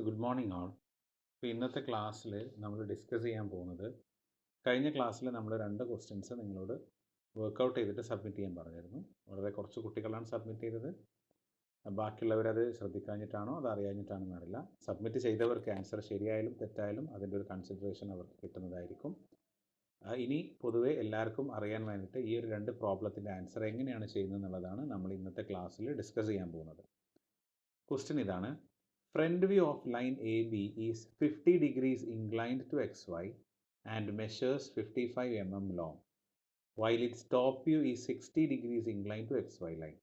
Good morning all. ഇപ്പോൾ ഇന്നത്തെ ക്ലാസ്സിൽ നമ്മൾ ഡിസ്കസ് ചെയ്യാൻ പോകുന്നത്, കഴിഞ്ഞ ക്ലാസ്സിൽ നമ്മൾ 2 ക്വസ്റ്റ്യൻസ് നിങ്ങളോട് വർക്കൗട്ട് ചെയ്തിട്ട് സബ്മിറ്റ് ചെയ്യാൻ പറഞ്ഞിരുന്നു. വളരെ കുറച്ച് കുട്ടികളാണ് സബ്മിറ്റ് ചെയ്തത്. ബാക്കിയുള്ളവരത് ശ്രദ്ധിക്കാഞ്ഞിട്ടാണോ അത് അറിയാഞ്ഞിട്ടാണെന്ന് അറിയില്ല. സബ്മിറ്റ് ചെയ്തവർക്ക് ആൻസർ ശരിയായാലും തെറ്റായാലും അതിൻ്റെ ഒരു കൺസിഡറേഷൻ അവർക്ക് കിട്ടുന്നതായിരിക്കും. ഇനി പൊതുവെ എല്ലാവർക്കും അറിയാൻ വേണ്ടിയിട്ട് ഈ ഒരു 2 പ്രോബ്ലത്തിൻ്റെ ആൻസർ എങ്ങനെയാണ് ചെയ്യുന്നത് എന്നുള്ളതാണ് നമ്മൾ ഇന്നത്തെ ക്ലാസ്സിൽ ഡിസ്കസ് ചെയ്യാൻ പോകുന്നത്. ക്വസ്റ്റ്യൻ ഇതാണ്: Front view of line AB is 50 degrees inclined to XY and measures 55 mm long, while its top view is 60 degrees inclined to XY line.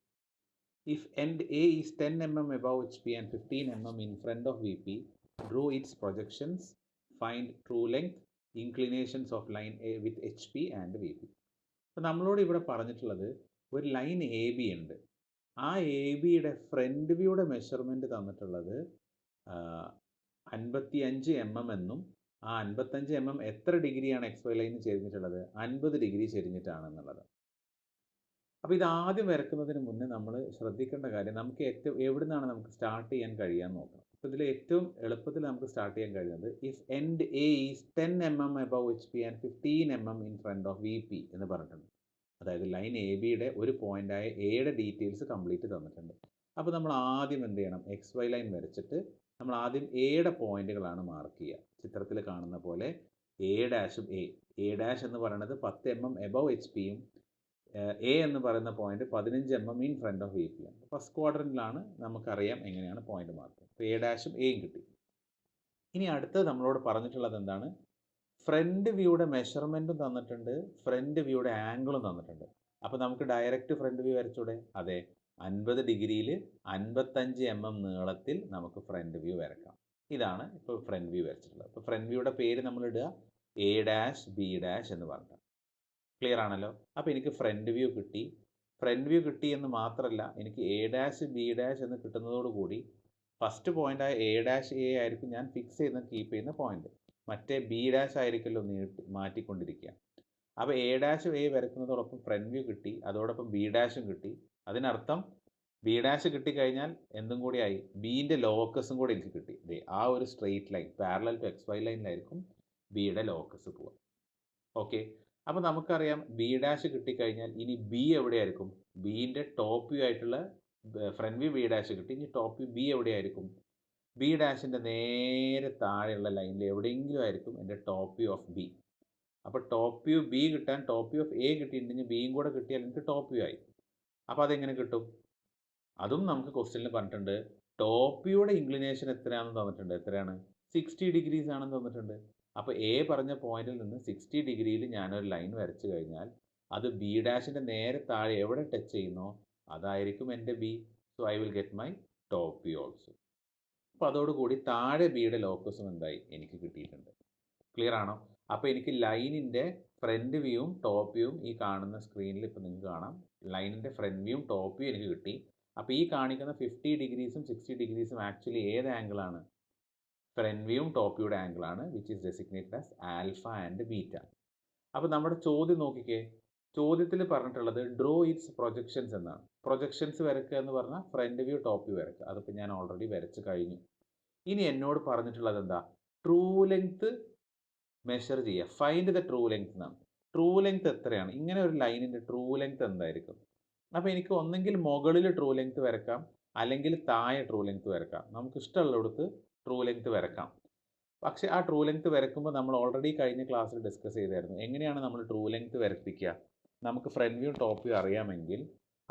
If end A is 10 mm above HP and 15 mm in front of VP, draw its projections, find true length, inclinations of line A with HP and VP. അപ്പോൾ നമ്മളോട് ഇവിടെ പറഞ്ഞിട്ടുള്ളത് ഒരു line A B ഉണ്ട്. ആ A ബിയുടെ front വ്യൂയുടെ measurement തന്നിട്ടുള്ളത് 55 mm എന്നും ആ 55 mm എത്ര ഡിഗ്രിയാണ് എക്സ് വൈ ലൈന് ചെരിഞ്ഞിട്ടുള്ളത്? 50 ഡിഗ്രി ചെരിഞ്ഞിട്ടാണെന്നുള്ളത്. അപ്പോൾ ഇത് ആദ്യം വരയ്ക്കുന്നതിന് മുന്നേ നമ്മൾ ശ്രദ്ധിക്കേണ്ട കാര്യം, നമുക്ക് എവിടെ നിന്നാണ് നമുക്ക് സ്റ്റാർട്ട് ചെയ്യാൻ കഴിയാൻ നോക്കാം. അപ്പോൾ ഇതിൽ ഏറ്റവും എളുപ്പത്തിൽ നമുക്ക് സ്റ്റാർട്ട് ചെയ്യാൻ കഴിയുന്നത് if end A is 10 mm above HP and 15 mm in front of VP എന്ന് പറഞ്ഞിട്ടുണ്ട്. അതായത് ലൈൻ എ ബിയുടെ ഒരു പോയിൻ്റായ എയുടെ ഡീറ്റെയിൽസ് കംപ്ലീറ്റ് തന്നിട്ടുണ്ട്. അപ്പോൾ നമ്മൾ ആദ്യം എന്ത് ചെയ്യണം? എക്സ് വൈ ലൈൻ വരച്ചിട്ട് നമ്മൾ ആദ്യം എയുടെ പോയിന്റുകളാണ് മാർക്ക് ചെയ്യുക. ചിത്രത്തിൽ കാണുന്ന പോലെ എ ഡാഷും എ ഡാഷ് എന്ന് പറയുന്നത് 10 mm എബവ് എച്ച് പിയും എ എന്ന് പറയുന്ന point 15 mm in front of V P ആണ്. ഫസ്റ്റ് ക്വാഡ്രൻറ്റിലാണ്, നമുക്കറിയാം എങ്ങനെയാണ് പോയിന്റ് മാർക്ക്. അപ്പോൾ എ ഡാഷും എയും കിട്ടി. ഇനി അടുത്തത് നമ്മളോട് പറഞ്ഞിട്ടുള്ളത് എന്താണ്? ഫ്രണ്ട് വ്യൂയുടെ മെഷർമെൻറ്റും തന്നിട്ടുണ്ട്, ഫ്രണ്ട് വ്യൂയുടെ ആംഗിളും തന്നിട്ടുണ്ട്. അപ്പോൾ നമുക്ക് ഡയറക്റ്റ് ഫ്രണ്ട് വ്യൂ വരച്ചൂടെ? അതെ, 50 ഡിഗ്രിയിൽ 55 mm നീളത്തിൽ നമുക്ക് ഫ്രണ്ട് വ്യൂ വരക്കാം. ഇതാണ് ഇപ്പോൾ ഫ്രണ്ട് വ്യൂ വരച്ചിട്ടുള്ളത്. അപ്പോൾ ഫ്രണ്ട് വ്യൂയുടെ പേര് നമ്മൾ ഇടുക എ ഡാഷ് ബി ഡാഷ് എന്ന് പറഞ്ഞിട്ട്. ക്ലിയർ ആണല്ലോ? അപ്പോൾ എനിക്ക് ഫ്രണ്ട് വ്യൂ കിട്ടി. ഫ്രണ്ട് വ്യൂ കിട്ടി എന്ന് മാത്രമല്ല, എനിക്ക് എ ഡാഷ് ബി ഡാഷ് എന്ന് കിട്ടുന്നതോടുകൂടി ഫസ്റ്റ് പോയിൻ്റായ എ ഡാഷ് എ ആയിരിക്കും ഞാൻ ഫിക്സ് ചെയ്യുന്ന കീപ്പ് ചെയ്യുന്ന പോയിന്റ്. മറ്റേ ബി ഡാഷ് ആയിരിക്കുമല്ലോ മാറ്റിക്കൊണ്ടിരിക്കുക. അപ്പോൾ എ ഡാഷ് എ വരയ്ക്കുന്നതോടൊപ്പം ഫ്രണ്ട് വ്യൂ കിട്ടി, അതോടൊപ്പം ബി ഡാഷും കിട്ടി. അതിനർത്ഥം ബി ഡാഷ് കിട്ടിക്കഴിഞ്ഞാൽ എന്തും കൂടി ആയി, ബീൻ്റെ ലോക്കസും കൂടി എനിക്ക് കിട്ടി. ആ ഒരു straight line parallel to X Y ലൈനിലായിരിക്കും ബിയുടെ ലോക്കസ് പോവുക. ഓക്കെ, അപ്പോൾ നമുക്കറിയാം ബി ഡാഷ് കിട്ടിക്കഴിഞ്ഞാൽ ഇനി ബി എവിടെയായിരിക്കും? ബീൻ്റെ ടോപ്പ് വ്യൂ ആയിട്ടുള്ള ഫ്രണ്ട് വ്യൂ ബി ഡാഷ് കിട്ടി. ഇനി ടോപ്പ് വ്യൂ ബി എവിടെയായിരിക്കും? ബി ഡാഷിൻ്റെ നേരെ താഴെയുള്ള ലൈനിൽ എവിടെയെങ്കിലും ആയിരിക്കും എൻ്റെ ടോപ്പ് വ്യൂ ഓഫ് ബി. അപ്പോൾ ടോപ്പ് വ്യൂ ബി കിട്ടാൻ ടോപ്പ് വ്യൂ ഓഫ് എ കിട്ടിയിട്ടുണ്ടെങ്കിൽ ബിയും കൂടെ കിട്ടിയാൽ എനിക്ക് ടോപ്പ് വ്യൂ ആയി. അപ്പോൾ അതെങ്ങനെ കിട്ടും? അതും നമുക്ക് ക്വസ്റ്റ്യനിൽ പറഞ്ഞിട്ടുണ്ട്. ടോപ്പ് വ്യൂയുടെ ഇൻക്ലിനേഷൻ എത്രയാണെന്ന് തന്നിട്ടുണ്ട്. എത്രയാണ്? 60 ഡിഗ്രീസ് ആണെന്ന് തന്നിട്ടുണ്ട്. അപ്പോൾ എ പറഞ്ഞ പോയിന്റിൽ നിന്ന് 60 ഡിഗ്രിയിൽ ഞാനൊരു ലൈൻ വരച്ചു കഴിഞ്ഞാൽ അത് ബി ഡാഷിൻ്റെ നേരെ താഴെ എവിടെ ടച്ച് ചെയ്യുന്നോ അതായിരിക്കും എൻ്റെ B. So I will get my top view also. അപ്പോൾ അതോടുകൂടി താഴെ ബിയുടെ ലോക്കസും എന്തായി? എനിക്ക് കിട്ടിയിട്ടുണ്ട്. ക്ലിയർ ആണോ? അപ്പോൾ എനിക്ക് ലൈനിൻ്റെ ഫ്രണ്ട് വ്യൂവും ടോപ്പ് വ്യൂവും ഈ കാണുന്ന സ്ക്രീനിൽ ഇപ്പോൾ നിങ്ങൾക്ക് കാണാം. ലൈനിൻ്റെ ഫ്രണ്ട് വ്യൂവും ടോപ്പ് വ്യൂ എനിക്ക് കിട്ടി. അപ്പോൾ ഈ കാണിക്കുന്ന 50 ഡിഗ്രീസും 60 ഡിഗ്രീസും ആക്ച്വലി ഏത് ആംഗിളാണ്? ഫ്രണ്ട് വ്യൂവും ടോപ്പ് വ്യൂയുടെ ആംഗിളാണ്, which is designated as alpha and beta. അപ്പോൾ നമ്മുടെ ചോദ്യം നോക്കിക്കേ. ചോദ്യത്തിൽ പറഞ്ഞിട്ടുള്ളത് ഡ്രോ ഇറ്റ്സ് പ്രൊജക്ഷൻസ് എന്നാണ്. പ്രൊജക്ഷൻസ് വരയ്ക്കുക എന്ന് പറഞ്ഞാൽ ഫ്രണ്ട് വ്യൂ ടോപ്പ് വ്യൂ വരയ്ക്കുക. അതിപ്പോൾ ഞാൻ ഓൾറെഡി വരച്ച് കഴിഞ്ഞു. ഇനി എന്നോട് പറഞ്ഞിട്ടുള്ളത് എന്താ? ട്രൂ ലെങ്ത് മെഷർ ചെയ്യുക. ഫൈൻഡ് ദ ട്രൂ ലെങ്ത് എന്നാണ്. ട്രൂ ലെങ്ത് എത്രയാണ്? ഇങ്ങനെ ഒരു ലൈനിൻ്റെ ട്രൂ ലെങ്ത് എന്തായിരിക്കും? അപ്പോൾ എനിക്ക് ഒന്നെങ്കിൽ മുകളിൽ ട്രൂ ലെങ്ത് വരക്കാം, അല്ലെങ്കിൽ താഴെ ട്രൂ ലെങ്ത് വരക്കാം. നമുക്ക് ഇഷ്ടമുള്ളിടത്ത് ട്രൂ ലെങ്ത് വരക്കാം. പക്ഷേ ആ ട്രൂ ലെങ്ത് വരയ്ക്കുമ്പോൾ നമ്മൾ ഓൾറെഡി കഴിഞ്ഞ ക്ലാസ്സിൽ ഡിസ്കസ് ചെയ്തായിരുന്നു. എങ്ങനെയാണ് നമ്മൾ ട്രൂ ലെങ്ത് വരപ്പിക്കുക? നമുക്ക് ഫ്രണ്ട് വ്യൂ ടോപ്പ് വ്യൂ അറിയാമെങ്കിൽ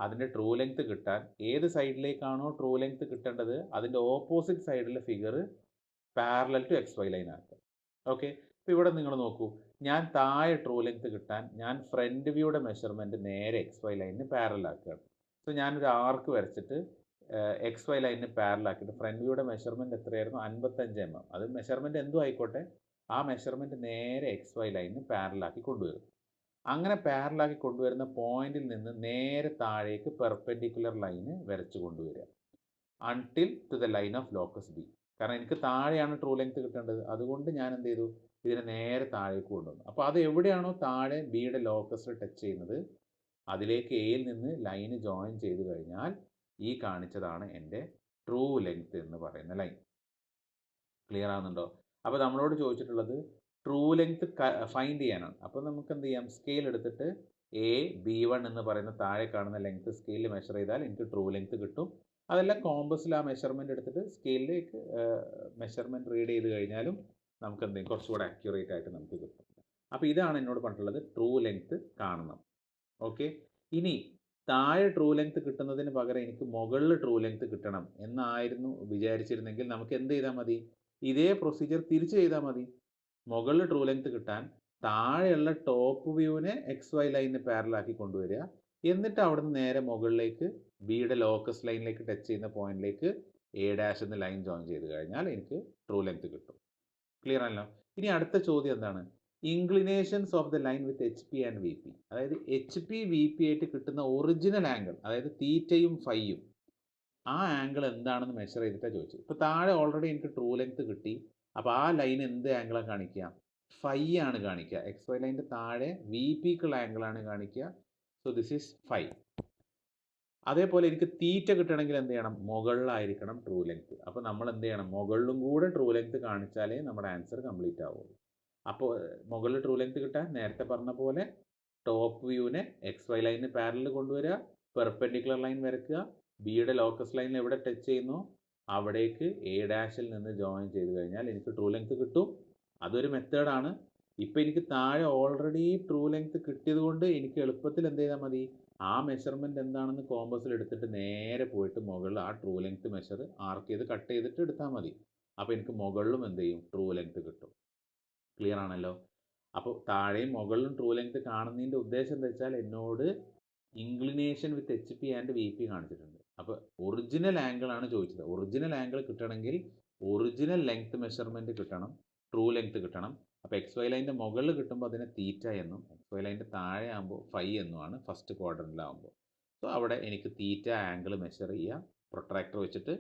അതിൻ്റെ ട്രൂ ലെങ്ത് കിട്ടാൻ ഏത് സൈഡിലേക്കാണോ ട്രൂ ലെങ്ത് കിട്ടേണ്ടത് അതിൻ്റെ ഓപ്പോസിറ്റ് സൈഡിലെ figure parallel to X Y line ആക്കുക. ഓക്കെ, അപ്പോൾ ഇവിടെ നിങ്ങൾ നോക്കൂ, ഞാൻ താഴെ ട്രൂ ലെങ്ത് കിട്ടാൻ ഞാൻ ഫ്രണ്ട് വ്യൂയുടെ മെഷർമെൻറ്റ് നേരെ എക്സ് വൈ ലൈനിന് പാരലാക്കുകയാണ്. സോ ഞാനൊരു ആർക്ക് വരച്ചിട്ട് എക്സ് വൈ ലൈനിന് പാരലാക്കിയിട്ട് ഫ്രണ്ട് വ്യൂയുടെ മെഷർമെൻറ്റ് എത്രയായിരുന്നു? 55 mm. അത് മെഷർമെൻറ്റ് എന്തും ആയിക്കോട്ടെ, ആ മെഷർമെൻറ്റ് നേരെ എക്സ് വൈ ലൈനിന് പാരലാക്കി കൊണ്ടുവരും. അങ്ങനെ പാരലാക്കി കൊണ്ടുവരുന്ന പോയിന്റിൽ നിന്ന് നേരെ താഴേക്ക് പെർപെൻഡിക്കുലർ ലൈന് വരച്ച് കൊണ്ടുവരിക until to the line of locus B. കാരണം എനിക്ക് താഴെയാണ് ട്രൂ ലെങ്ത് കിട്ടേണ്ടത്. അതുകൊണ്ട് ഞാൻ എന്ത് ചെയ്തു? ഇതിനെ നേരെ താഴേക്ക് കൊണ്ടുവന്നു. അപ്പോൾ അത് എവിടെയാണോ താഴെ ബിയുടെ ലോക്കസിൽ ടച്ച് ചെയ്യുന്നത് അതിലേക്ക് എയിൽ നിന്ന് ലൈന് ജോയിൻ ചെയ്ത് കഴിഞ്ഞാൽ ഈ കാണിച്ചതാണ് എൻ്റെ ട്രൂ ലെങ്ത് എന്ന് പറയുന്ന ലൈൻ. ക്ലിയർ ആവുന്നുണ്ടോ? അപ്പോൾ നമ്മളോട് ചോദിച്ചിട്ടുള്ളത് ട്രൂ ലെങ്ത് ഫൈൻഡ് ചെയ്യാനാണ്. അപ്പോൾ നമുക്ക് എന്ത് ചെയ്യാം, സ്കെയിൽ എടുത്തിട്ട് B1 എന്ന് പറയുന്ന താഴെ കാണുന്ന ലെങ്ത് സ്കെയിലിൽ മെഷർ ചെയ്താൽ എനിക്ക് ട്രൂ ലെങ്ത് കിട്ടും. അതല്ല കോമ്പസിൽ ആ മെഷർമെൻറ്റ് എടുത്തിട്ട് സ്കെയിലിലേക്ക് മെഷർമെൻറ്റ് റീഡ് ചെയ്ത് കഴിഞ്ഞാലും നമുക്ക് എന്ത് ചെയ്യും, കുറച്ചുകൂടെ അക്യുറേറ്റ് ആയിട്ട് നമുക്ക് കിട്ടും. അപ്പോൾ ഇതാണ് എന്നോട് പറഞ്ഞിട്ടുള്ളത്, ട്രൂ ലെങ്ത് കാണണം. ഓക്കെ, ഇനി താഴെ ട്രൂ ലെങ്ത് കിട്ടുന്നതിന് പകരം എനിക്ക് മുകളിൽ ട്രൂ ലെങ്ത് കിട്ടണം എന്നായിരുന്നു വിചാരിച്ചിരുന്നെങ്കിൽ നമുക്ക് എന്ത് ചെയ്താൽ മതി, ഇതേ പ്രൊസീജിയർ തിരിച്ച് ചെയ്താൽ മതി. മുകളിൽ ട്രൂ ലെങ്ത് കിട്ടാൻ താഴെയുള്ള ടോപ്പ് വ്യൂവിനെ XY ലൈനിന് പാരലാക്കി കൊണ്ടുവരിക, എന്നിട്ട് അവിടെ നിന്ന് നേരെ മുകളിലേക്ക് ബിയുടെ ലോക്കസ് ലൈനിലേക്ക് ടച്ച് ചെയ്യുന്ന പോയിന്റിലേക്ക് A' എന്ന് ലൈൻ ജോയിൻ ചെയ്ത് കഴിഞ്ഞാൽ എനിക്ക് ട്രൂ ലെങ്ത് കിട്ടും. ക്ലിയർ ആണല്ലോ? ഇനി അടുത്ത ചോദ്യം എന്താണ്, inclinations of the line with HP and VP. അതായത് HP VP ആയിട്ട് കിട്ടുന്ന ഒറിജിനൽ ആംഗിൾ, അതായത് തീറ്റയും ഫൈയും, ആ ആംഗിൾ എന്താണെന്ന് മെഷർ ചെയ്തിട്ടാണ് ചോദിച്ചത്. ഇപ്പോൾ താഴെ ഓൾറെഡി എനിക്ക് ട്രൂ ലെങ്ത് കിട്ടി. അപ്പോൾ ആ ലൈൻ എന്ത് ആംഗിളാണ് കാണിക്കുക, ഫൈ ആണ് കാണിക്കുക. XY ലൈനിൻ്റെ താഴെ VPക്കുള്ള ആംഗിളാണ് കാണിക്കുക. So this is phi. അതേപോലെ എനിക്ക് തീറ്റ കിട്ടണമെങ്കിൽ എന്ത് ചെയ്യണം, മുകളിലായിരിക്കണം ട്രൂ ലെങ്ത്. അപ്പോൾ നമ്മൾ എന്ത് ചെയ്യണം, മുകളിലും കൂടെ ട്രൂ ലെങ്ത് കാണിച്ചാലേ നമ്മുടെ ആൻസർ കംപ്ലീറ്റ് ആവുള്ളൂ. അപ്പോൾ മുകളിൽ ട്രൂ ലെങ്ത് കിട്ടാൻ നേരത്തെ പറഞ്ഞ പോലെ ടോപ്പ് വ്യൂവിനെ XY ലൈനിന് പാരലൽ കൊണ്ടുവരിക, പെർപെൻഡിക്കുലർ ലൈൻ വരയ്ക്കുക, ബിയുടെ ലോക്കസ് ലൈനിൽ എവിടെ ടച്ച് ചെയ്യുന്നു അവിടേക്ക് A' നിന്ന് ജോയിൻ ചെയ്ത് കഴിഞ്ഞാൽ എനിക്ക് ട്രൂ ലെങ്ത് കിട്ടും. അതൊരു മെത്തേഡാണ്. ഇപ്പോൾ എനിക്ക് താഴെ ഓൾറെഡി ട്രൂ ലെങ്ത് കിട്ടിയത് കൊണ്ട് എനിക്ക് എളുപ്പത്തിൽ എന്ത് ചെയ്താൽ മതി, ആ മെഷർമെൻറ്റ് എന്താണെന്ന് കോമ്പസിൽ എടുത്തിട്ട് നേരെ പോയിട്ട് മുകളിൽ ആ ട്രൂ ലെങ്ത് മെഷർ ആർക്ക് ചെയ്ത് കട്ട് ചെയ്തിട്ട് എടുത്താൽ മതി. അപ്പോൾ എനിക്ക് മുകളിലും എന്ത് ചെയ്യും, ട്രൂ ലെങ്ത് കിട്ടും. ക്ലിയർ ആണല്ലോ? അപ്പോൾ താഴെയും മുകളിലും ട്രൂ ലെങ്ത് കാണുന്നതിൻ്റെ ഉദ്ദേശം എന്താ വെച്ചാൽ എന്നോട് inclination with HP and VP കാണിച്ചിട്ടുണ്ട്. അപ്പോൾ ഒറിജിനൽ ആംഗിൾ ആണ് ചോദിച്ചത്. ഒറിജിനൽ ആംഗിൾ കിട്ടണമെങ്കിൽ ഒറിജിനൽ ലെങ്ത് മെഷർമെൻറ്റ് കിട്ടണം, ട്രൂ ലെങ്ത് കിട്ടണം. അപ്പോൾ XY ലൈനിൻ്റെ മുകളിൽ കിട്ടുമ്പോൾ അതിനെ തീറ്റ എന്നും XY ലൈനിൻ്റെ താഴെ ആകുമ്പോൾ ഫൈ എന്നുമാണ് ഫസ്റ്റ് ക്വാഡ്രൻറ്റിലാകുമ്പോൾ. സോ അവിടെ എനിക്ക് തീറ്റ ആംഗിൾ മെഷർ ചെയ്യുക പ്രൊട്രാക്ടർ വെച്ചിട്ട്,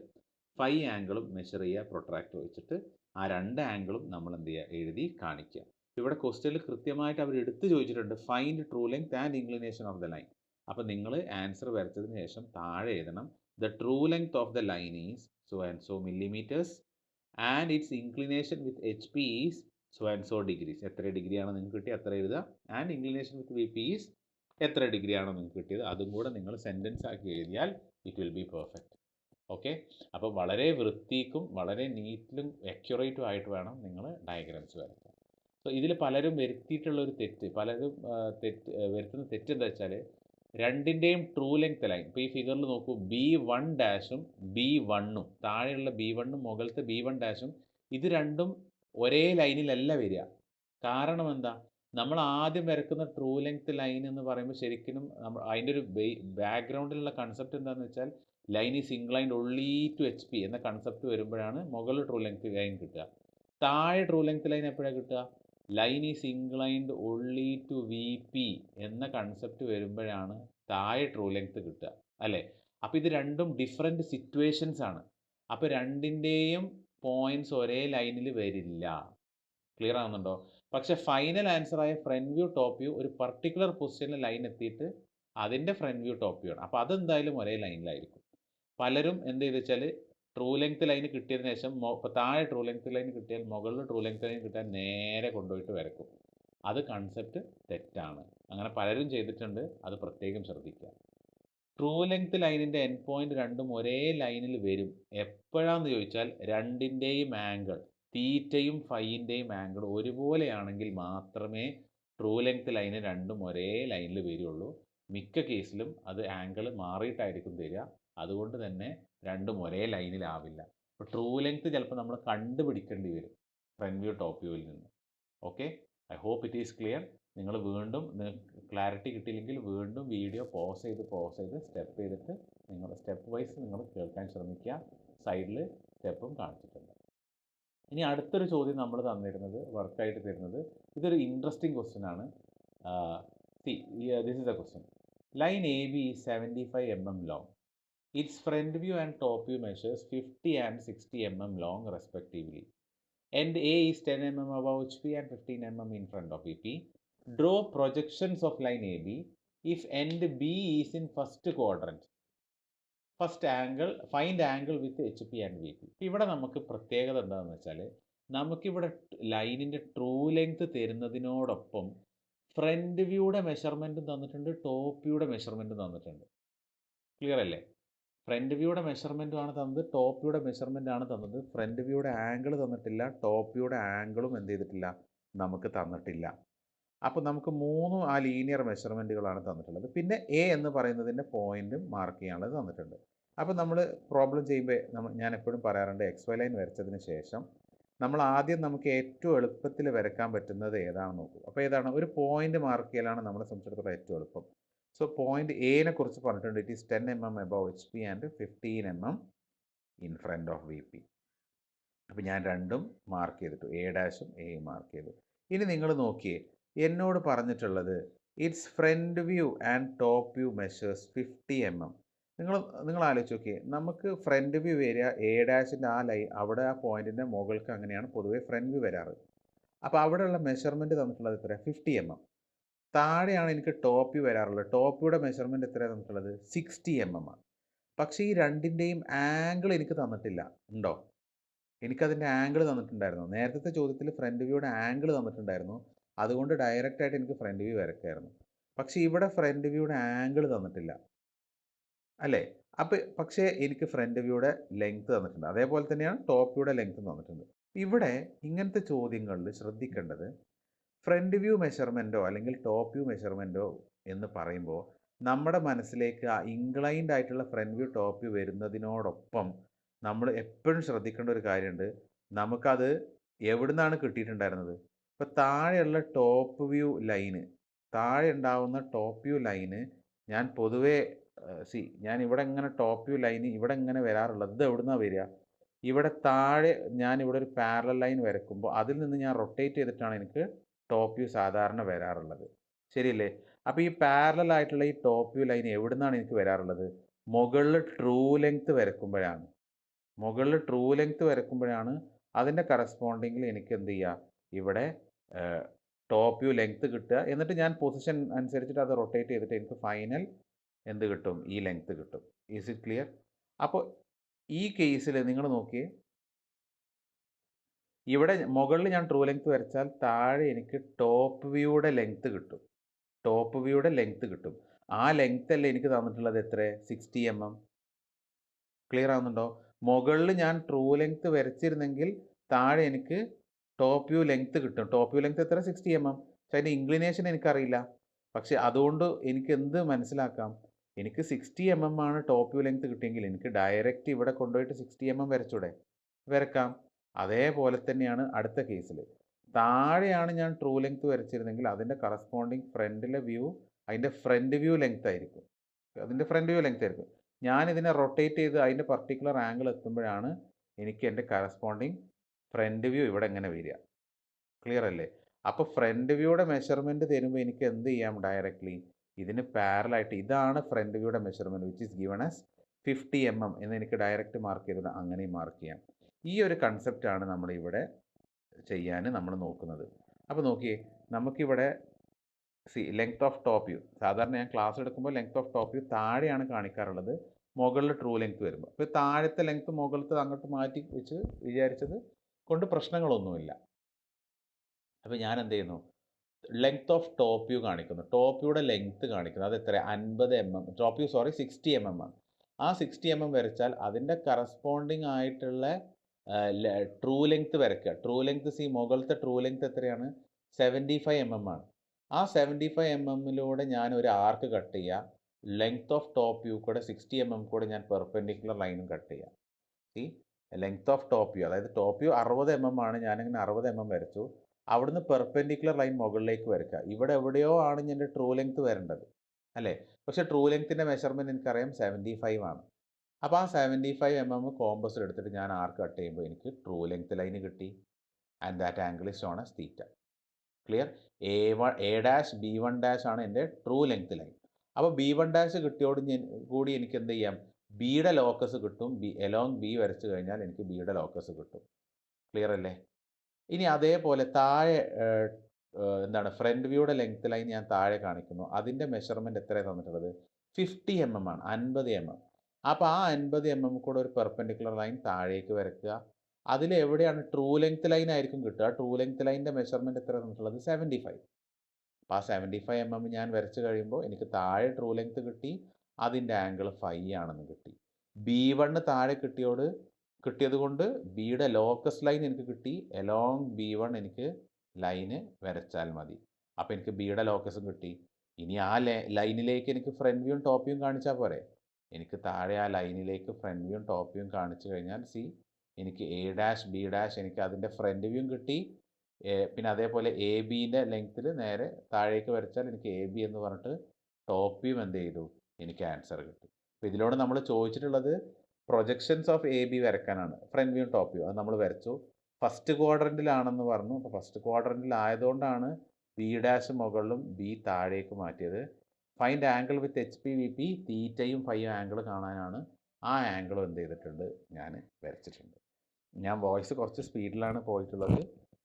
ഫൈ ആംഗിളും മെഷർ ചെയ്യുക പ്രൊട്രാക്ടർ വെച്ചിട്ട്, ആ രണ്ട് ആംഗിളും നമ്മൾ എന്ത് ചെയ്യുക, എഴുതി കാണിക്കുക. ഇവിടെ ക്വസ്റ്റ്യനിൽ കൃത്യമായിട്ട് അവർ എടുത്ത് ചോദിച്ചിട്ടുണ്ട് find true length and inclination of the line. അപ്പോൾ നിങ്ങൾ ആൻസർ വരച്ചതിന് ശേഷം താഴെ എഴുതണം the true length of the line is so and so millimetres and it's inclination with HP is so and so degrees. എത്ര ഡിഗ്രിയാണ് നിങ്ങൾക്ക് കിട്ടിയത് അത്ര എഴുതുക. And inclination with VP is എത്ര ഡിഗ്രിയാണോ നിങ്ങൾക്ക് കിട്ടിയത് അതും കൂടെ നിങ്ങൾ സെൻറ്റൻസ് ആക്കി എഴുതിയാൽ it will be perfect. Okay, അപ്പോൾ വളരെ വൃത്തിക്കും വളരെ നീറ്റിലും അക്യുറേറ്റും ആയിട്ട് വേണം നിങ്ങൾ ഡയഗ്രാംസ് വരയ്ക്കാൻ. സോ ഇതിൽ പലരും വരുത്തിയിട്ടുള്ളൊരു തെറ്റ്, പലരും വരുത്തുന്ന തെറ്റ് എന്താ വെച്ചാൽ രണ്ടിൻ്റെയും ട്രൂ ലെങ്ത് ലൈൻ, ഇപ്പോൾ ഈ ഫിഗറിൽ നോക്കൂ, B1' B1 താഴെയുള്ള B1 മുകളിലത്തെ B1' ഇത് രണ്ടും ഒരേ ലൈനിലല്ല വരിക. കാരണം എന്താ, നമ്മൾ ആദ്യം വരക്കുന്ന ട്രൂ ലെങ്ത് ലൈൻ എന്ന് പറയുമ്പോൾ ശരിക്കും നമ്മൾ അതിൻ്റെ ഒരു ബാക്ക്ഗ്രൗണ്ടിലുള്ള കൺസെപ്റ്റ് എന്താണെന്ന് വെച്ചാൽ line is inclined only to HP എന്ന കൺസെപ്റ്റ് വരുമ്പോഴാണ് മുകളിൽ ട്രൂ ലെങ്ത് ലൈൻ കിട്ടുക. താഴെ ട്രൂ ലെങ്ത് ലൈൻ എപ്പോഴാണ് കിട്ടുക, line is inclined only to VP എന്ന കൺസെപ്റ്റ് വരുമ്പോഴാണ് താഴെ ട്രൂ ലെങ്ത് കിട്ടുക, അല്ലേ? അപ്പോൾ ഇത് രണ്ടും ഡിഫറെൻറ്റ് സിറ്റുവേഷൻസ് ആണ്. അപ്പോൾ രണ്ടിൻ്റെയും പോയിൻറ്റ്സ് ഒരേ ലൈനിൽ വരില്ല. ക്ലിയർ ആവുന്നുണ്ടോ? പക്ഷേ ഫൈനൽ ആൻസറായ ഫ്രണ്ട് വ്യൂ ടോപ്പ് വ്യൂ ഒരു പർട്ടിക്കുലർ പൊസിഷനിൽ ലൈൻ എത്തിയിട്ട് അതിൻ്റെ ഫ്രണ്ട് വ്യൂ ടോപ്പ് വ്യൂ ആണ്. അപ്പോൾ അതെന്തായാലും ഒരേ ലൈനിലായിരിക്കും. പലരും എന്ത് ചെയ്ത് വെച്ചാൽ ട്രൂ ലെങ്ത് ലൈൻ കിട്ടിയതിന് ശേഷം ഇപ്പോൾ താഴെ ട്രൂ ലെങ്ത് ലൈൻ കിട്ടിയാൽ മുകളിൽ ട്രൂ ലെങ്ത് ലൈൻ കിട്ടാൻ നേരെ കൊണ്ടുപോയിട്ട് വരക്കും. അത് കൺസെപ്റ്റ് തെറ്റാണ്. അങ്ങനെ പലരും ചെയ്തിട്ടുണ്ട്, അത് പ്രത്യേകം ശ്രദ്ധിക്കുക. ട്രൂ ലെങ്ത് ലൈനിൻ്റെ എൻഡ് പോയിന്റ് രണ്ടും ഒരേ ലൈനിൽ വരും എപ്പോഴാണെന്ന് ചോദിച്ചാൽ രണ്ടിൻ്റെയും ആംഗിൾ തീറ്റയും ഫൈൻ്റെയും ആംഗിൾ ഒരുപോലെയാണെങ്കിൽ മാത്രമേ ട്രൂ ലെങ്ത് ലൈന് രണ്ടും ഒരേ ലൈനിൽ വരികയുള്ളൂ. മിക്ക കേസിലും അത് ആംഗിൾ മാറിയിട്ടായിരിക്കും തരിക. അതുകൊണ്ട് തന്നെ രണ്ടും ഒരേ ലൈനിലാവില്ല. അപ്പോൾ ട്രൂ ലെങ്ത് ചിലപ്പോൾ നമ്മൾ കണ്ടുപിടിക്കേണ്ടി വരും ഫ്രണ്ട് വ്യൂ ടോപ്പ് വ്യൂവിൽ നിന്ന്. Okay, I hope it is clear. നിങ്ങൾ വീണ്ടും ക്ലാരിറ്റി കിട്ടിയില്ലെങ്കിൽ വീണ്ടും വീഡിയോ പോസ് ചെയ്ത് സ്റ്റെപ്പ് ചെയ്തിട്ട് നിങ്ങൾ സ്റ്റെപ്പ് വൈസ് നിങ്ങൾ കേൾക്കാൻ ശ്രമിക്കുക. സൈഡിൽ സ്റ്റെപ്പും കാണിച്ചിട്ടുണ്ട്. ഇനി അടുത്തൊരു ചോദ്യം നമ്മൾ തന്നിരുന്നത് വർക്കായിട്ട് തരുന്നത് ഇതൊരു ഇൻട്രസ്റ്റിംഗ് ക്വസ്റ്റ്യൻ ആണ്. This is the question. Line AB is 75 mm long. Its front view and top view measures 50 and 60 mm long respectively. End A is 10 mm above HP and 15 mm in front of VP. Draw projections of line AB if end B is in first quadrant. First angle find angle with H P and we P. ഇവിടെ നമുക്ക് പ്രത്യേകത എന്താണെന്ന് വെച്ചാൽ, നമുക്കിവിടെ ലൈനിൻ്റെ true length തരുന്നതിനോടൊപ്പം front വ്യൂയുടെ മെഷർമെൻറ്റും തന്നിട്ടുണ്ട്, top വ്യൂയുടെ മെഷർമെൻറ്റും തന്നിട്ടുണ്ട്. Clear അല്ലേ? ഫ്രണ്ട് വ്യൂയുടെ മെഷർമെൻറ്റും ആണ് തന്നത്, ടോപ്പ് വ്യൂയുടെ മെഷർമെൻ്റ് ആണ് തന്നത്. ഫ്രണ്ട് വ്യൂയുടെ ആംഗിൾ തന്നിട്ടില്ല, ടോപ്പ് വ്യൂയുടെ ആംഗിളും എന്ത് ചെയ്തിട്ടില്ല, നമുക്ക് തന്നിട്ടില്ല. അപ്പോൾ നമുക്ക് മൂന്നും ആ ലീനിയർ മെഷർമെൻറ്റുകളാണ് തന്നിട്ടുള്ളത്. പിന്നെ എ എന്ന് പറയുന്നതിൻ്റെ പോയിൻറ്റും മാർക്ക് ചെയ്യാനുള്ളത് തന്നിട്ടുണ്ട്. അപ്പോൾ നമ്മൾ പ്രോബ്ലം ചെയ്യുമ്പോൾ ഞാൻ എപ്പോഴും പറയാറുണ്ട്, എക്സ് വൈ ലൈൻ വരച്ചതിന് ശേഷം നമ്മൾ ആദ്യം നമുക്ക് ഏറ്റവും എളുപ്പത്തിൽ വരയ്ക്കാൻ പറ്റുന്നത് ഏതാണെന്ന് നോക്കും. അപ്പോൾ ഏതാണ്? ഒരു പോയിൻ്റ് മാർക്ക് ചെയ്യലാണ് നമ്മളെ സംബന്ധിച്ചിടത്തോളം ഏറ്റവും എളുപ്പം. സോ പോയിന്റ് എനെ കുറിച്ച് പറഞ്ഞിട്ടുണ്ട്, it is 10 mm above H P and 15 mm in front of V P. അപ്പോൾ ഞാൻ രണ്ടും മാർക്ക് ചെയ്തിട്ടു, എ ഡാഷും എയും മാർക്ക് ചെയ്തു. ഇനി നിങ്ങൾ നോക്കിയേ, എന്നോട് പറഞ്ഞിട്ടുള്ളത് it's front view and top view measures 50 mm. നിങ്ങൾ ആലോചിച്ച് നോക്കിയേ, നമുക്ക് ഫ്രണ്ട് വ്യൂ വരിക എ ഡാഷിൻ്റെ ആ ലൈൻ, അവിടെ ആ പോയിൻറ്റിൻ്റെ മുകൾക്ക് അങ്ങനെയാണ് പൊതുവേ ഫ്രണ്ട് വ്യൂ വരാറ്. അപ്പോൾ അവിടെയുള്ള മെഷർമെൻറ്റ് തന്നിട്ടുള്ളത് എത്ര? 50 mm. താഴെയാണ് എനിക്ക് ടോപ്പ് വ്യൂ വരാറുള്ളത്. ടോപ്പ് വ്യൂയുടെ മെഷർമെൻറ്റ് എത്രയാണ് തന്നിട്ടുള്ളത്? 60 mm ആണ്. പക്ഷേ ഈ രണ്ടിൻ്റെയും ആംഗിൾ എനിക്ക് തന്നിട്ടില്ല. ഉണ്ടോ? എനിക്കതിൻ്റെ ആംഗിൾ തന്നിട്ടുണ്ടായിരുന്നു. നേരത്തെ ചോദ്യത്തിൽ ഫ്രണ്ട് വ്യൂയുടെ ആംഗിൾ തന്നിട്ടുണ്ടായിരുന്നു. അതുകൊണ്ട് ഡയറക്റ്റായിട്ട് എനിക്ക് ഫ്രണ്ട് വ്യൂ വരയ്ക്കായിരുന്നു. പക്ഷേ ഇവിടെ ഫ്രണ്ട് വ്യൂയുടെ ആംഗിൾ തന്നിട്ടില്ല, അല്ലേ? പക്ഷേ എനിക്ക് ഫ്രണ്ട് വ്യൂയുടെ ലെങ്ത് തന്നിട്ടുണ്ട്. അതേപോലെ തന്നെയാണ് ടോപ്പ് വ്യൂയുടെ ലെങ്ത് തന്നിട്ടുണ്ട്. ഇവിടെ ഇങ്ങനത്തെ ചോദ്യങ്ങളിൽ ശ്രദ്ധിക്കേണ്ടത്, ഫ്രണ്ട് വ്യൂ മെഷർമെൻറ്റോ അല്ലെങ്കിൽ ടോപ്പ് വ്യൂ മെഷർമെൻറ്റോ എന്ന് പറയുമ്പോൾ നമ്മുടെ മനസ്സിലേക്ക് ആ ഇൻക്ലൈൻഡ് ആയിട്ടുള്ള ഫ്രണ്ട് വ്യൂ ടോപ്പ് വ്യൂ വരുന്നതിനോടൊപ്പം നമ്മൾ എപ്പോഴും ശ്രദ്ധിക്കേണ്ട ഒരു കാര്യമുണ്ട്, നമുക്കത് എവിടെ നിന്നാണ് കിട്ടിയിട്ടുണ്ടായിരുന്നത്. ഇപ്പോൾ താഴെയുള്ള ടോപ്പ് വ്യൂ ലൈന്, താഴെ ഉണ്ടാവുന്ന ടോപ്പ് വ്യൂ ലൈന് ഞാൻ പൊതുവേ ഞാൻ ഇവിടെ ഇങ്ങനെ ടോപ്പ് വ്യൂ ലൈന് ഇവിടെ ഇങ്ങനെ വരാറുള്ളത്, ഇത് എവിടെ നിന്നാണ് വരിക? ഇവിടെ താഴെ ഞാൻ ഇവിടെ ഒരു പാരലൽ ലൈൻ വരയ്ക്കുമ്പോൾ അതിൽ നിന്ന് ഞാൻ റൊട്ടേറ്റ് ചെയ്തിട്ടാണ് എനിക്ക് ടോപ്പ് വ്യൂ സാധാരണ വരാറുള്ളത്. ശരിയല്ലേ? അപ്പോൾ ഈ പാരലൽ ആയിട്ടുള്ള ഈ ടോപ്പ് വ്യൂ ലൈൻ എവിടെ നിന്നാണ് എനിക്ക് വരാറുള്ളത്? മുകളിൽ ട്രൂ ലെങ്ത് വരയ്ക്കുമ്പോഴാണ്. മുകളിൽ ട്രൂ ലെങ്ത് വരയ്ക്കുമ്പോഴാണ് അതിൻ്റെ കറസ്പോണ്ടിങ്ങിൽ എനിക്ക് എന്ത് ചെയ്യുക, ഇവിടെ ടോപ്പ് വ്യൂ ലെങ്ത് കിട്ടുക. എന്നിട്ട് ഞാൻ പൊസിഷൻ അനുസരിച്ചിട്ട് അത് റൊട്ടേറ്റ് ചെയ്തിട്ട് എനിക്ക് ഫൈനൽ എന്ത് കിട്ടും? ഈ ലെങ്ത് കിട്ടും. Is it clear? അപ്പോൾ ഈ കേസിൽ നിങ്ങൾ നോക്കിയേ, ഇവിടെ മുകളിൽ ഞാൻ ട്രൂ ലെങ്ത് വരച്ചാൽ താഴെ എനിക്ക് ടോപ്പ് വ്യൂയുടെ ലെങ്ത് കിട്ടും. ടോപ്പ് വ്യൂയുടെ ലെങ്ത് കിട്ടും. ആ ലെങ്ത് അല്ലേ എനിക്ക് തന്നിട്ടുള്ളത് എത്ര? 60 mm. ക്ലിയർ ആവുന്നുണ്ടോ? മുകളിൽ ഞാൻ ട്രൂ ലെങ്ത് വരച്ചിരുന്നെങ്കിൽ താഴെ എനിക്ക് ടോപ്പ് വ്യൂ ലെങ്ത് കിട്ടും. ടോപ്പ് വ്യൂ ലെങ്ത് എത്ര? 60 mm. പക്ഷേ അതിൻ്റെ ഇൻക്ലിനേഷൻ എനിക്കറിയില്ല. പക്ഷേ അതുകൊണ്ട് എനിക്ക് എന്ത് മനസ്സിലാക്കാം? എനിക്ക് 60 mm ആണ് ടോപ്പ് വ്യൂ ലെങ്ത് കിട്ടിയെങ്കിൽ എനിക്ക് ഡയറക്റ്റ് ഇവിടെ കൊണ്ടുപോയിട്ട് 60 mm വരച്ചൂടെ? വരക്കാം. അതേപോലെ തന്നെയാണ് അടുത്ത കേസിൽ. താഴെയാണ് ഞാൻ ട്രൂ ലെങ്ത് വരച്ചിരുന്നെങ്കിൽ അതിൻ്റെ കറസ്പോണ്ടിങ് ഫ്രണ്ടിലെ വ്യൂ അതിൻ്റെ ഫ്രണ്ട് വ്യൂ ലെങ്ത് ആയിരിക്കും. അതിൻ്റെ ഫ്രണ്ട് വ്യൂ ലെങ്ത് ആയിരിക്കും. ഞാനിതിനെ റൊട്ടേറ്റ് ചെയ്ത് അതിൻ്റെ പർട്ടിക്കുലർ ആംഗിൾ എത്തുമ്പോഴാണ് എനിക്ക് എൻ്റെ കറസ്പോണ്ടിങ് ഫ്രണ്ട് വ്യൂ ഇവിടെ എങ്ങനെ വരിക. ക്ലിയർ അല്ലേ? അപ്പോൾ ഫ്രണ്ട് വ്യൂയുടെ മെഷർമെൻറ്റ് തരുമ്പോൾ എനിക്ക് എന്ത് ചെയ്യാം? ഡയറക്റ്റ്ലി ഇതിന് പാരലായിട്ട് ഇതാണ് ഫ്രണ്ട് വ്യൂയുടെ measurement which is given as 50 mm എന്ന് എനിക്ക് ഡയറക്റ്റ് മാർക്ക് ചെയ്തിട്ട് അങ്ങനെയും മാർക്ക് ചെയ്യാം. ഈ ഒരു കൺസെപ്റ്റാണ് നമ്മളിവിടെ ചെയ്യാൻ നമ്മൾ നോക്കുന്നത്. അപ്പോൾ നോക്കിയേ, നമുക്കിവിടെ ലെങ്ത് ഓഫ് ടോപ്പ് വ്യൂ, സാധാരണ ഞാൻ ക്ലാസ് എടുക്കുമ്പോൾ ലെങ്ത് ഓഫ് ടോപ്പ് വ്യൂ താഴെയാണ് കാണിക്കാറുള്ളത്, മുകളിൽ ട്രൂ ലെങ്ത് വരുമ്പോൾ. അപ്പോൾ താഴത്തെ ലെങ്ത് മുകളിലത്തെ അങ്ങോട്ട് മാറ്റി വെച്ച് വിചാരിച്ചത് കൊണ്ട് പ്രശ്നങ്ങളൊന്നുമില്ല. അപ്പോൾ ഞാൻ എന്ത് ചെയ്യുന്നു, ലെങ്ത് ഓഫ് ടോപ്പ് വ്യൂ കാണിക്കുന്നു. ടോപ്പ് വ്യൂയുടെ ലെങ്ത് കാണിക്കുന്നു. അത് എത്ര? 50 mm. ടോപ്പ് വ്യൂ 60 mm ആണ്. ആ 60 mm വരച്ചാൽ അതിൻ്റെ കറസ്പോണ്ടിങ് ആയിട്ടുള്ള ട്രൂ ലെങ്ത് വരയ്ക്കുക. ട്രൂ ലെങ്ത് മുകളിലത്തെ ട്രൂ ലെങ്ത് എത്രയാണ്? 75 mm ആണ്. ആ 75 mm ഞാൻ ഒരു ആർക്ക് കട്ട് ചെയ്യുക. ലെങ്ത് ഓഫ് ടോപ്പ് വ്യൂ കൂടെ 60 mm കൂടെ ഞാൻ പെർപെൻഡിക്കുലർ ലൈനും കട്ട് ചെയ്യുക. ലെങ്ത് ഓഫ് ടോപ്പ് വ്യൂ, അതായത് ടോപ്പ് വ്യൂ 60 mm ആണ്, ഞാനിങ്ങനെ 60 mm വരച്ചു. അവിടുന്ന് പെർപെൻഡിക്കുലർ ലൈൻ മുകളിലേക്ക് വരയ്ക്കുക. ഇവിടെ എവിടെയോ ആണ് എൻ്റെ ട്രൂ ലെങ്ത് വരേണ്ടത്, അല്ലേ? പക്ഷേ ട്രൂ ലെങ്ത്തിൻ്റെ മെഷർമെൻറ്റ് എനിക്കറിയാം 75 ആണ്. അപ്പോൾ ആ 75 mm കോമ്പസിൽ എടുത്തിട്ട് ഞാൻ ആർക്ക് കട്ട് ചെയ്യുമ്പോൾ എനിക്ക് ട്രൂ ലെങ്ത് ലൈന് കിട്ടി. And that angle is shown as theta. Clear? A dash B1 dash ആണ് എൻ്റെ ട്രൂ ലെങ്ത് ലൈൻ. അപ്പോൾ B1 ഡാഷ് കിട്ടിയോട് കൂടി എനിക്ക് എന്ത് ചെയ്യാം? ബിയുടെ ലോക്കസ് കിട്ടും. എലോങ് ബി വരച്ച് കഴിഞ്ഞാൽ എനിക്ക് ബിയുടെ ലോക്കസ് കിട്ടും. ക്ലിയർ അല്ലേ? ഇനി അതേപോലെ താഴെ എന്താണ് ഫ്രണ്ട് വ്യൂയുടെ ലെങ്ത് ലൈൻ ഞാൻ താഴെ കാണിക്കുന്നു. അതിൻ്റെ മെഷർമെൻറ്റ് എത്രയാണ് തന്നിട്ടുള്ളത്? 50 mm ആണ്, 50 mm. അപ്പോൾ ആ 50 mm കൂടെ ഒരു പെർപെൻഡിക്കുലർ ലൈൻ താഴേക്ക് വരയ്ക്കുക. അതിൽ എവിടെയാണ് ട്രൂ ലെങ്ത് ലൈൻ ആയിരിക്കും കിട്ടുക. ട്രൂ ലെങ്ത് ലൈനിൻ്റെ മെഷർമെൻറ്റ് എത്ര തന്നിട്ടുള്ളത് 75. അപ്പോൾ ആ 75 mm ഞാൻ വരച്ച് കഴിയുമ്പോൾ എനിക്ക് താഴെ ട്രൂ ലെങ്ത് കിട്ടി, അതിൻ്റെ ആംഗിൾ ഫൈ ആണെന്ന് കിട്ടി. B1 താഴെ കിട്ടിയത് കൊണ്ട് ബിയുടെ ലോക്കസ് ലൈൻ എനിക്ക് കിട്ടി. എലോങ് B1 എനിക്ക് ലൈന് വരച്ചാൽ മതി. അപ്പോൾ എനിക്ക് ബിയുടെ ലോക്കസും കിട്ടി. ഇനി ആ ലൈനിലേക്ക് എനിക്ക് ഫ്രണ്ട് വ്യൂവും ടോപ്പ് വ്യൂവും കാണിച്ചാൽ പോരെ. എനിക്ക് താഴെ ആ ലൈനിലേക്ക് ഫ്രണ്ട് വ്യൂവും ടോപ്പ് വ്യൂവും കാണിച്ചു കഴിഞ്ഞാൽ എനിക്ക് A', B' എനിക്ക് അതിൻ്റെ ഫ്രണ്ട് വ്യൂവും കിട്ടി. പിന്നെ അതേപോലെ AB-ൻ്റെ ലെങ്ത്തിൽ നേരെ താഴേക്ക് വരച്ചാൽ എനിക്ക് AB എന്ന് പറഞ്ഞിട്ട് ടോപ്പ് വ്യൂ എന്ത് ചെയ്തു, എനിക്ക് ആൻസർ കിട്ടി. അപ്പോൾ ഇതിലൂടെ നമ്മൾ ചോദിച്ചിട്ടുള്ളത് പ്രൊജക്ഷൻസ് ഓഫ് AB വരയ്ക്കാനാണ്. ഫ്രണ്ട് വ്യൂവും ടോപ്പ് വ്യൂ അത് നമ്മൾ വരച്ചു. ഫസ്റ്റ് ക്വാഡ്രൻറ്റിലാണെന്ന് പറഞ്ഞു. അപ്പോൾ ഫസ്റ്റ് ക്വാഡ്രൻറ്റിലായതുകൊണ്ടാണ് B' മുകളിലും B താഴേക്ക് മാറ്റിയത്. ഫൈൻഡ് ആംഗിൾ വിത്ത് HPVP, തീറ്റയും ഫൈയും ആംഗിൾ കാണാനാണ്. ആ ആംഗിളും എന്ത് ചെയ്തിട്ടുണ്ട്, ഞാൻ വരച്ചിട്ടുണ്ട്. ഞാൻ വോയിസ് കുറച്ച് സ്പീഡിലാണ് പോയിട്ടുള്ളത്.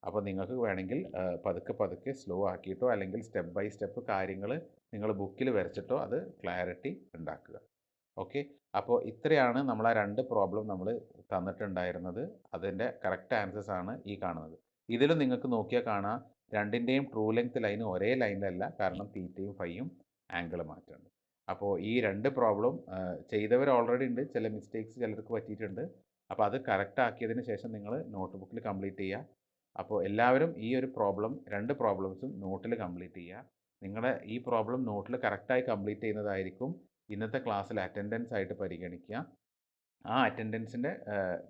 അപ്പോൾ നിങ്ങൾക്ക് വേണമെങ്കിൽ പതുക്കെ സ്ലോ ആക്കിയിട്ടോ അല്ലെങ്കിൽ സ്റ്റെപ്പ് ബൈ സ്റ്റെപ്പ് കാര്യങ്ങൾ നിങ്ങൾ ബുക്കിൽ വരച്ചിട്ടോ അത് ക്ലാരിറ്റി ഉണ്ടാക്കുക. ഓക്കെ. അപ്പോൾ ഇത്രയാണ് നമ്മൾ ആ 2 പ്രോബ്ലം നമ്മൾ തന്നിട്ടുണ്ടായിരുന്നത്. അതിൻ്റെ കറക്റ്റ് ആൻസേഴ്സ് ആണ് ഈ കാണുന്നത്. ഇതിലും നിങ്ങൾക്ക് നോക്കിയാൽ കാണാം രണ്ടിൻ്റെയും ട്രൂ ലെങ്ത് ലൈൻ ഒരേ ലൈനിലല്ല, കാരണം തീറ്റയും ഫൈയും ആംഗിൾ മാറ്റുന്നുണ്ട്. അപ്പോൾ ഈ 2 പ്രോബ്ലം ചെയ്തവർ ഓൾറെഡി ഉണ്ട്. ചില മിസ്റ്റേക്സ് ചിലർക്ക് പറ്റിയിട്ടുണ്ട്. അപ്പോൾ അത് കറക്റ്റ് ആക്കിയതിന് ശേഷം നിങ്ങൾ നോട്ട് ബുക്കിൽ കംപ്ലീറ്റ് ചെയ്യുക. അപ്പോൾ എല്ലാവരും ഈ ഒരു 2 പ്രോബ്ലംസും നോട്ടിൽ കംപ്ലീറ്റ് ചെയ്യുക. നിങ്ങളുടെ ഈ പ്രോബ്ലം നോട്ടിൽ കറക്റ്റായി കംപ്ലീറ്റ് ചെയ്യുന്നതായിരിക്കും ഇന്നത്തെ ക്ലാസ്സിൽ അറ്റൻഡൻസ് ആയിട്ട് പരിഗണിക്കുക. ആ അറ്റൻഡൻസിൻ്റെ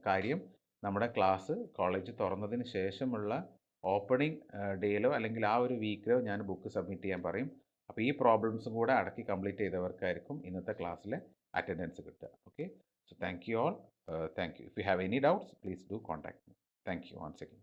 കാര്യം നമ്മുടെ ക്ലാസ് കോളേജ് തുറന്നതിന് ശേഷമുള്ള ഓപ്പണിംഗ് ഡേയിലോ അല്ലെങ്കിൽ ആ ഒരു വീക്കിലോ ഞാൻ ബുക്ക് സബ്മിറ്റ് ചെയ്യാൻ പറയും. അപ്പോൾ ഈ പ്രോബ്ലംസും കൂടെ അടക്കി കംപ്ലീറ്റ് ചെയ്തവർക്കായിരിക്കും ഇന്നത്തെ ക്ലാസ്സിലെ അറ്റൻഡൻസ് കിട്ടുക. Okay. So thank you all. Thank you. If you have any doubts, please do contact me. Thank you once again.